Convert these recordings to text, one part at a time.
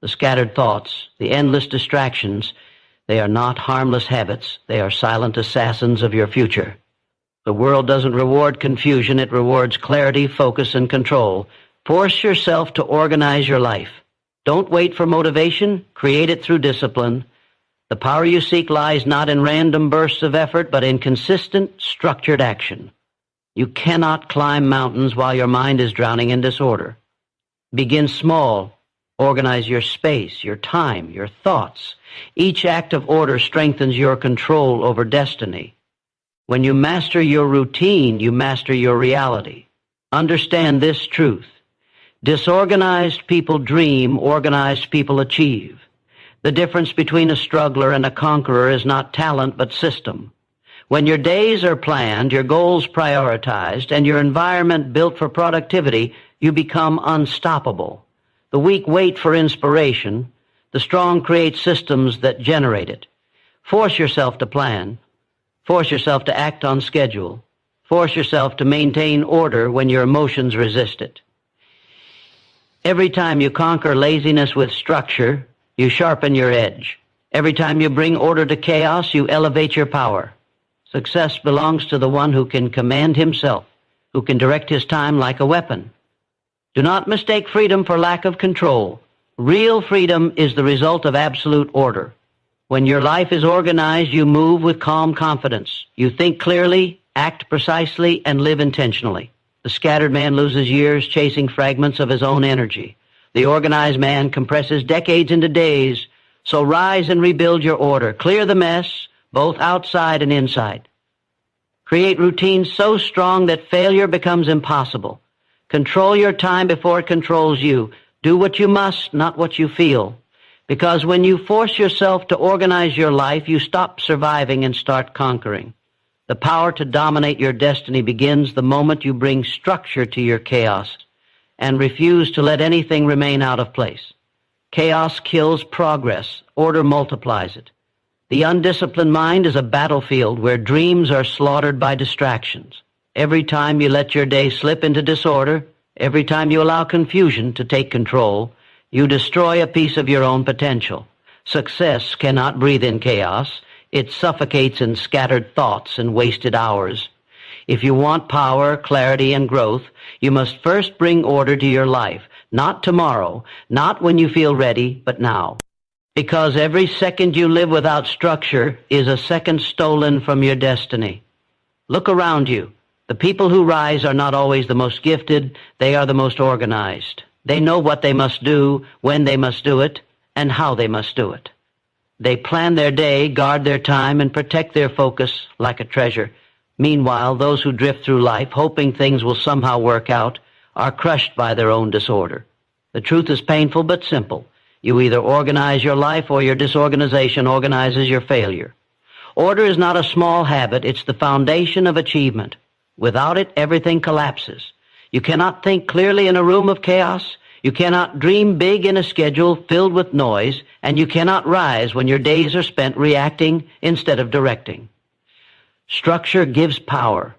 The scattered thoughts, the endless distractions, they are not harmless habits. They are silent assassins of your future. The world doesn't reward confusion. It rewards clarity, focus, and control. Force yourself to organize your life. Don't wait for motivation. Create it through discipline. The power you seek lies not in random bursts of effort, but in consistent, structured action. You cannot climb mountains while your mind is drowning in disorder. Begin small. Organize your space, your time, your thoughts. Each act of order strengthens your control over destiny. When you master your routine, you master your reality. Understand this truth. Disorganized people dream, organized people achieve. The difference between a struggler and a conqueror is not talent but system. When your days are planned, your goals prioritized, and your environment built for productivity, you become unstoppable. The weak wait for inspiration. The strong create systems that generate it. Force yourself to plan. Force yourself to act on schedule. Force yourself to maintain order when your emotions resist it. Every time you conquer laziness with structure, you sharpen your edge. Every time you bring order to chaos, you elevate your power. Success belongs to the one who can command himself, who can direct his time like a weapon. Do not mistake freedom for lack of control. Real freedom is the result of absolute order. When your life is organized, you move with calm confidence. You think clearly, act precisely, and live intentionally. The scattered man loses years chasing fragments of his own energy. The organized man compresses decades into days. So rise and rebuild your order. Clear the mess, both outside and inside. Create routines so strong that failure becomes impossible. Control your time before it controls you. Do what you must, not what you feel. Because when you force yourself to organize your life, you stop surviving and start conquering. The power to dominate your destiny begins the moment you bring structure to your chaos and refuse to let anything remain out of place. Chaos kills progress. Order multiplies it. The undisciplined mind is a battlefield where dreams are slaughtered by distractions. Every time you let your day slip into disorder, every time you allow confusion to take control, you destroy a piece of your own potential. Success cannot breathe in chaos. It suffocates in scattered thoughts and wasted hours. If you want power, clarity, and growth, you must first bring order to your life. Not tomorrow, not when you feel ready, but now. Because every second you live without structure is a second stolen from your destiny. Look around you. The people who rise are not always the most gifted. They are the most organized. They know what they must do, when they must do it, and how they must do it. They plan their day, guard their time, and protect their focus like a treasure. Meanwhile, those who drift through life, hoping things will somehow work out, are crushed by their own disorder. The truth is painful but simple. You either organize your life or your disorganization organizes your failure. Order is not a small habit. It's the foundation of achievement. Without it, everything collapses. You cannot think clearly in a room of chaos. You cannot dream big in a schedule filled with noise, and you cannot rise when your days are spent reacting instead of directing. Structure gives power.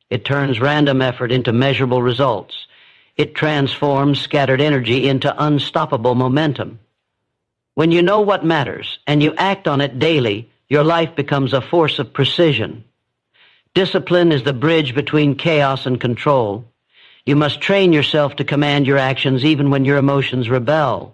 It turns random effort into measurable results. It transforms scattered energy into unstoppable momentum. When you know what matters and you act on it daily, your life becomes a force of precision. Discipline is the bridge between chaos and control. You must train yourself to command your actions even when your emotions rebel.